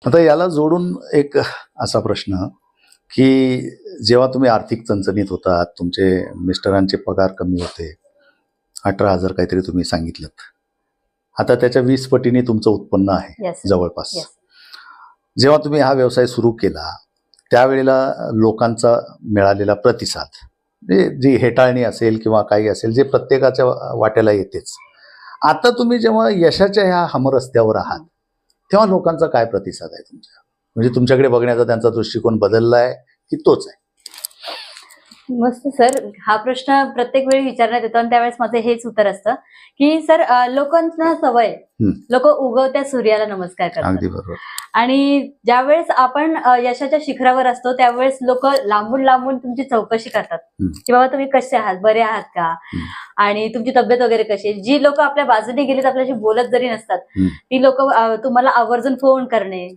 आता याला जोडून एक असा प्रश्न, की जेव्हा तुम्ही आर्थिक चणचणीत होतात, तुमचे मिस्टरांचे पगार कमी होते, 18,000 काहीतरी तुम्ही सांगितलं. आता त्याच्या 20 पटीने तुमचं उत्पन्न आहे येस जवळपास. येस जेव्हा तुम्ही हा व्यवसाय सुरू केला, त्यावेळेला लोकांचा मिळालेला प्रतिसाद, म्हणजे जी हेटाळणी असेल किंवा काही असेल, जे प्रत्येकाच्या वाट्याला येतेच. आता तुम्ही जेव्हा यशाच्या ह्या हमरस्त्यावर आहात, तेव्हा लोकांचा काय प्रतिसाद आहे तुमच्या? म्हणजे तुमच्याकडे बघण्याचा त्यांचा दृष्टिकोन बदललाय की तोच आहे? मस्त सर. हा प्रश्न प्रत्येक वेळी विचारण्यात येतो आणि त्यावेळेस माझं हेच उत्तर असतं की सर, लोकांना सवय, लोक उगवत्या सूर्याला नमस्कार करतात. अगदी बरोबर. आणि ज्यावेळेस आपण यशाच्या शिखरावर असतो त्यावेळेस लोक लांबून लांबून तुमची चौकशी करतात की बाबा तुम्ही कसे आहात, बरे आहात का, आणि तुमची तब्येत वगैरे कशी आहे. जी लोक आपल्या बाजूने गेलीत, आपल्याशी बोलत जरी नसतात, ती लोक तुम्हाला आवर्जून फोन करणे,